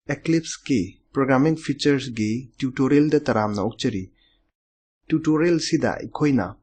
Eclipse ki programming features gi tutorial da taramna ukchari. Tutorial sida ikoina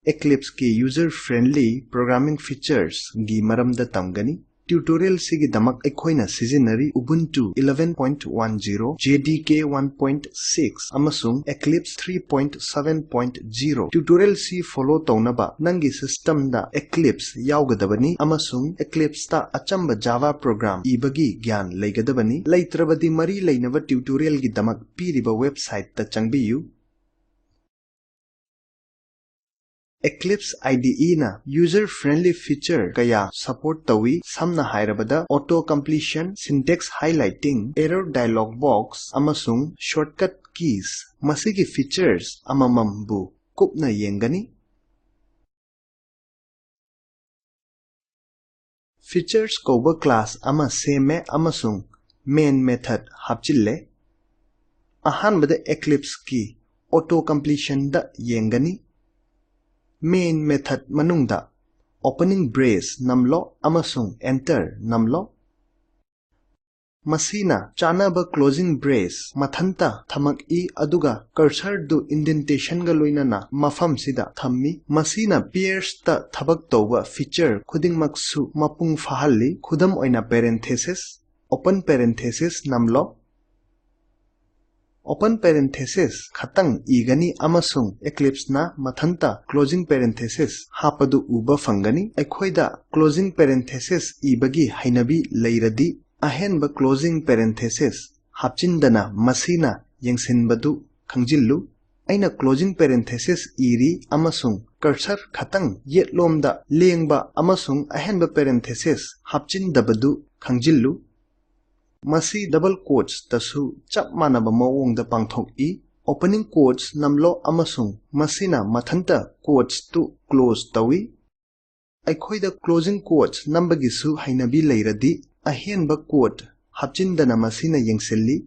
Eclipse ki user-friendly programming features gi maramda tamgani. Tutorial sigi damak ikoina seasonary Ubuntu 11.10, JDK 1.6 amasung Eclipse 3.7.0. Tutorial si follow taunaba nangi system da Eclipse yaugadabani amasung Eclipse ta achamba Java program ibagi gyan leigadabani. Leitrabadi mari leinava tutorial gi damak piriba website ta changbiyu. Eclipse IDE na user-friendly feature kaya support tawi samna hairabada auto-completion, syntax highlighting, error dialog box, amasung shortcut keys. Masigi features amamambu kupna yengani. Features koba class ama seme amasung main method hapchille. Ahanbada Eclipse ki auto-completion da yengani. Main method manungda opening brace namlo amasung enter namlo. Masina chanaba closing brace mathanta thamak I aduga cursor du indentation ga loinana mafam sida thammi. Masina pairs ta thabak toba feature khudingmaksu mapung fahalli khudam oina parenthesis open parenthesis namlo. Open parenthesis khatang igani amasung Eclipse na mathanta closing parenthesis hapadu uba fangani. Ekhoida closing parenthesis ibagi hainabi leiradi ahenba closing parenthesis hapchindana masina yengsinbadu khangjillu. Aina closing parenthesis iri amasung cursor khatang yetlomda lengba amasung ahenba parenthesis hapchindabadu khangjillu. Masi double quotes tasu chap manaba mawongda pangthok I. Opening quotes namlo amasung masina mathanta quotes tu close tawi. Aikhoida closing quotes nambagisu hainabi leiradi ahenba quote hapchindana masina yengselli.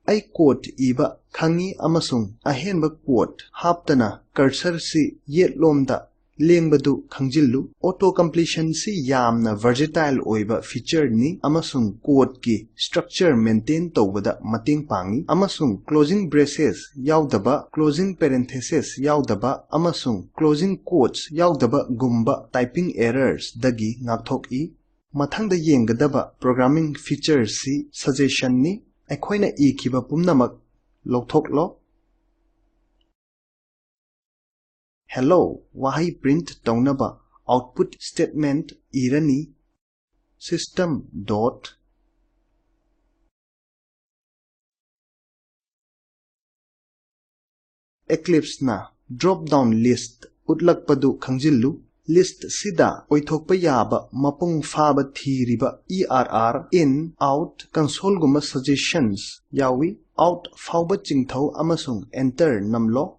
Ai quote iba khangi amasung ahenba quote haptana cursor si yetlomda lengbadu khangjillu. Auto completion si yamna versatile oiba feature ni amasung code ki structure maintain tawbada mating pangi. Amasung closing braces yaudaba closing parenthesis yaudaba amasung closing quotes yaudaba gumba typing errors dagi ngakthok I. Mathangda yengadaba programming feature si suggestion ni aikhoina ikhiba pumnamak lokthoklo. Hello wahai print taunaba output statement irani system dot Eclipse na drop down list utlakpadu khangjillu. List sida oithokpa yaba mapung faba thiriba ERR in out console guma suggestions yawi. Out fauba chingthau amasung enter namlo.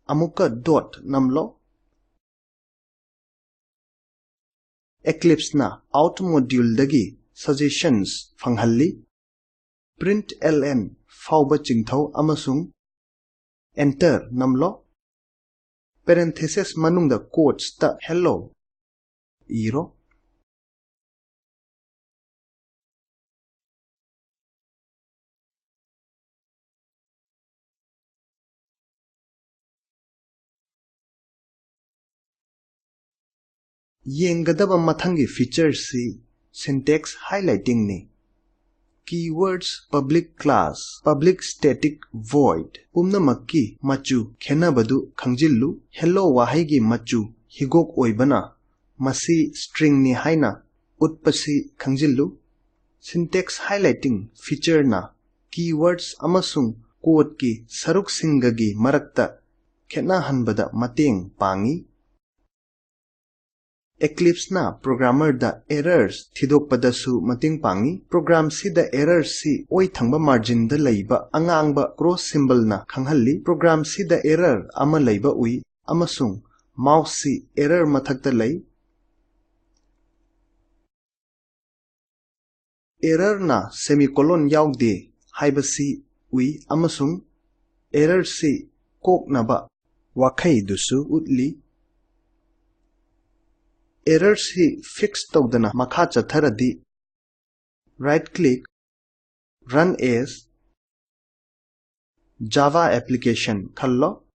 Amuka dot namlo. Eclipse na out module dagi suggestions fanghalli. Print ln fauba chingthau amasung enter namlo. Parenthesis manungda quotes ta hello iro. Yengadaba mathangi features si syntax highlighting ni. Keywords public class public static void pumnamakki machu khenabadu khangjillu. Hello wahaigi machu higok oibana masi string ni haina utpasi khangjillu. Syntax highlighting feature na keywords amasung code ki saruk singagi marakta khena hanbada mateng pangi. Eclipse na programmer da errors thidokpadasu mating pangi. Program si da errors si oi thangba margin da leiba angangba cross symbol na khanghalli. Program si da error ama leiba ui amasung mouse si error mathakta lei. Error na semicolon yaugde haibasi ui amasung error si koknaba wakhai dusu utli. Errors hi fix tawdana makha chatharadi right click run as Java application khallo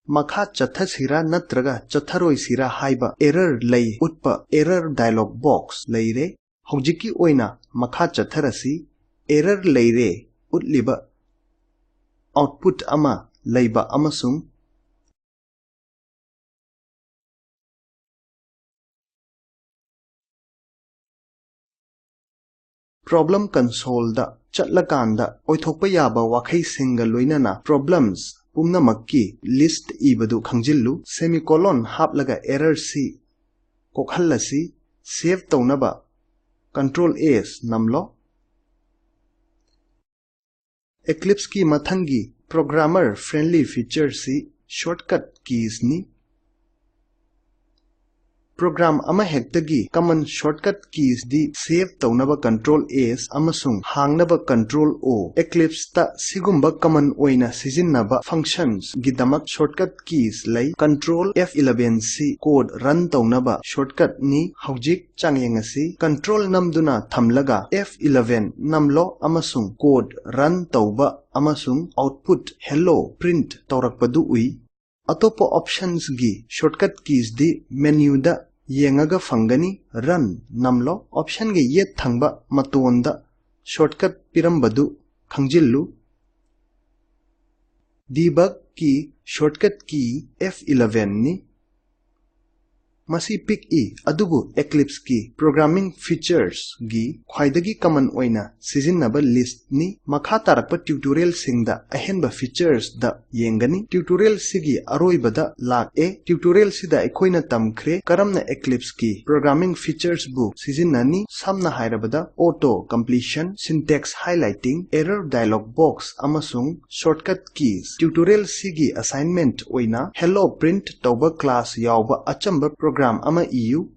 makha chathasira natraga chatharoisira haiba error lay utpa error dialog box leire hojiki oina makha chatharasi error leire utliba output ama leiba amasung problem console da chatlakanda oithokpa yaba wakhai singa loinana problems pumnamakki list ibadu khangjillu semicolon haplaga error si kokhallasi save tawnaba control s namlo Eclipse ki mathangi programmer friendly feature si shortcut keys ni program ama hektagi common shortcut keys di save tawnaba control s amasung hangnaba control o Eclipse ta sigumba common oina sijinnaba functions gidamak shortcut keys lay control F11 si code run tawnaba shortcut ni hojik changyengasi control namduna thamlaga F11 namlo amasung code run tawba amasung output hello print tawrakpadu ui Atopo options gi shortcut keys di menu da yengaga fangani run namlo option gi yet thangba matonda shortcut pirambadu khangjillu debug ki shortcut key F11 ni Masi pick e adubu Eclipse ki programming features gi khwaidagi common oina sijinnaba list ni makha tarakpa tutorial singda ahenba features da yengani tutorial sigi aroibada lak tutorial sida ekhoina tamkhre karamna Eclipse ki programming features bu sijinnani samna hairabada auto completion syntax highlighting error dialog box amasung shortcut keys tutorial sigi assignment oina hello print tawba class yawba achamba program ama EU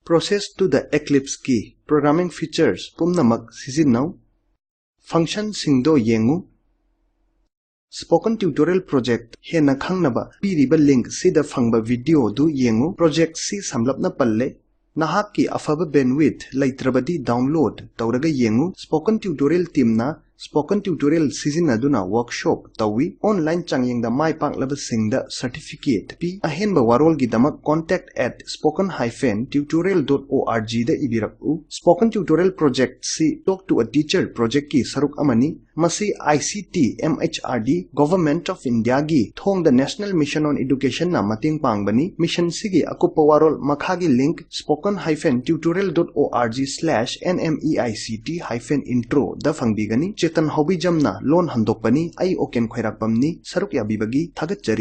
process to the Eclipse ki programming features pumnamak sijinnau function singdo yengu spoken tutorial project hena khangnaba piriba link sida phangba video du yengu project si samlapna palle nahak ki afaba bandwidth laitrabadi download tawraga yengu spoken tutorial team na spoken tutorial sizinaduna workshop tawi online changyengda mai panglaba singda certificate pi ahenba warol gidamak contact@spoken-tutorial.org da ibiraku spoken tutorial project si talk to a teacher project ki saruk amani masi ICT MHRD government of India gi thong the national mission on education na mating pangbani mission sigi akupa warol makhagi link spoken-hydroxyt/nmeict-intro da fangbigani chetan hobby jamna lon handokpani ai oken khairakpamni saruk yabibagi thagatjari